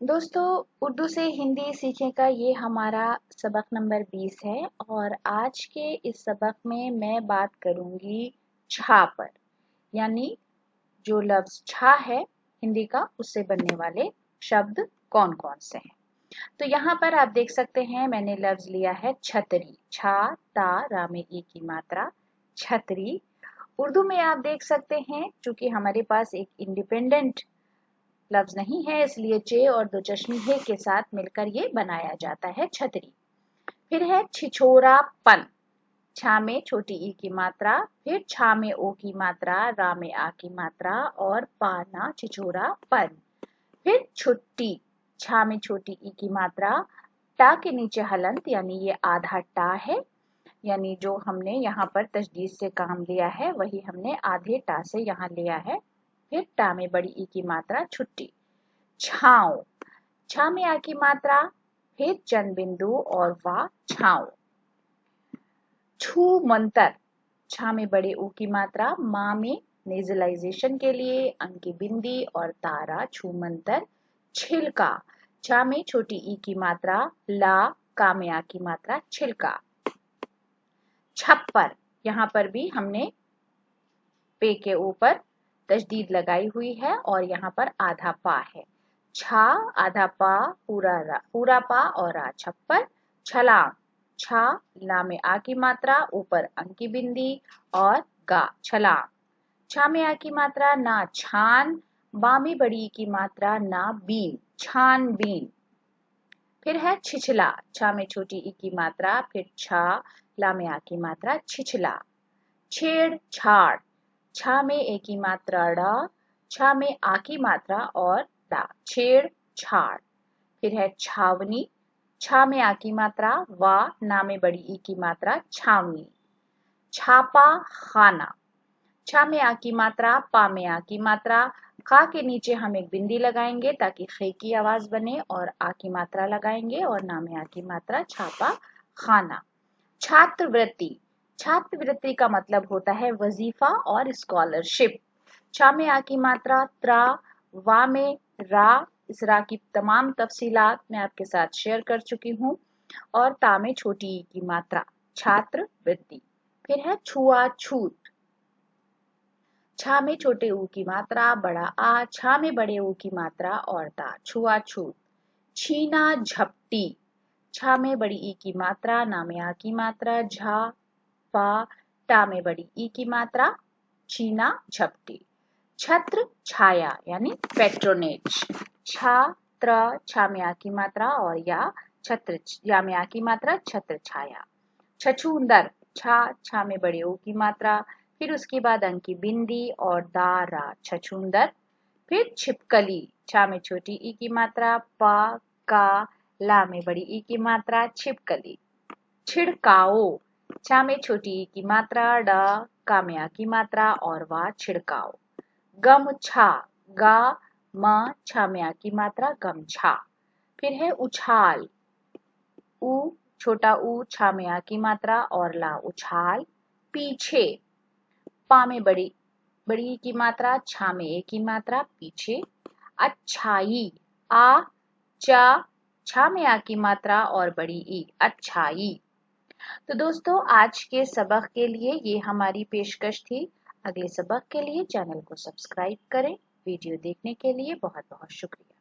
दोस्तों, उर्दू से हिंदी सीखने का ये हमारा सबक नंबर 20 है और आज के इस सबक में मैं बात करूंगी छा पर। यानी जो लफ्ज छा है हिंदी का, उससे बनने वाले शब्द कौन कौन से हैं। तो यहाँ पर आप देख सकते हैं, मैंने लफ्ज लिया है छतरी। छा ता रा में ई की मात्रा, छतरी। उर्दू में आप देख सकते हैं, चूंकि हमारे पास एक इंडिपेंडेंट लफ्ज नहीं है, इसलिए चे और दो चश्मी हे के साथ मिलकर ये बनाया जाता है छतरी। फिर है छिछोरापन। छा में छोटी ई की मात्रा, फिर छा में ओ की मात्रा, रा में आ की मात्रा और पाना छिछोरापन। फिर छुट्टी। छा में छोटी ई की मात्रा, टा के नीचे हलंत, यानी ये आधा टा है। यानी जो हमने यहाँ पर तशदीद से काम लिया है वही हमने आधे टा से यहाँ लिया है। फिर टा में बड़ी ई की मात्रा, छुट्टी। छाँव। छा में आ की मात्रा, फिर चंद बिंदु और वा, छाँव। छू मंतर। छा में बड़े ऊ की मात्रा, माँ में नेजलाइजेशन के लिए अंकी बिंदी और तारा, छू मंतर। छिलका। छा में छोटी ई की मात्रा, ला का में आ की मात्रा, छिलका। छप्पर। यहाँ पर भी हमने पे के ऊपर तशदीद लगाई हुई है और यहाँ पर आधा पा है। छा आधा पा, पूरा पा और रा, छप्पर। छलांग। छा ला में आ की मात्रा, ऊपर अंकी बिंदी और गा, छलांग। छा में आ की मात्रा, ना छान, बा में बड़ी ई की मात्रा, ना बीन, छान बीन। फिर है छिछला। छा में छोटी ई की मात्रा, फिर छा ला में आ की मात्रा, छिछला। छेड़ छाड़। छा में ए की मात्रा, ड़ा, छा में आ की मात्रा और ड़ा, छेड़ छाड़। फिर है छावनी। छा में आ की मात्रा, वा ना में बड़ी ई की मात्रा, छावनी। छापा खाना। छा में आ की मात्रा, पा में आ की मात्रा, खा के नीचे हम एक बिंदी लगाएंगे ताकि खे की आवाज बने और आ की मात्रा लगाएंगे और ना में आ की मात्रा, छापा खाना। छात्रवृत्ति। छात्रवृत्ति का मतलब होता है वजीफा और स्कॉलरशिप। छा में आ की मात्रा, त्रा, वा में रा, इस रा की तमाम तफसीलात मैं आपके साथ शेयर कर चुकी हूँ, और ता में छोटी ई की मात्रा, छात्रवृत्ति। फिर है छुआछूत। छा में छोटे ऊ की मात्रा, बड़ा आ, छा में बड़े ऊ की मात्रा और ता, छुआछूत। छीना झपटी। छा में बड़ी ई की मात्रा, ना में आ की मात्रा, झा, पा, टा में बड़ी ई की मात्रा, छीना झपटी। छत्र छाया यानी पेट्रोनेज। छा त्र, छा में आ की मात्रा और या, छत्र या में आ की मात्रा, छत्र छाया। छछूंदर। छा में बड़े ओ की मात्रा, फिर उसके बाद अंकी बिंदी और दारा, छछूंदर। फिर छिपकली। छा में छोटी ई की मात्रा, पा, का, ला में बड़ी ई की मात्रा, छिपकली। छिड़काओ। छा में छोटी ई की मात्रा, ड, का में आ की मात्रा और वा, छिड़काओ। गमछा। गा, म, छा में आ की मात्रा, गमछा। फिर है उछाल। ऊ, छोटा ऊ, छा में आ की मात्रा और ला, उछाल। पीछे। पा में बड़ी की मात्रा, छा में ए की मात्रा, पीछे। अच्छाई। आ, चा, छा में आ की मात्रा और बड़ी ई, अच्छाई। तो दोस्तों, आज के सबक के लिए ये हमारी पेशकश थी। अगले सबक के लिए चैनल को सब्सक्राइब करें। वीडियो देखने के लिए बहुत बहुत शुक्रिया।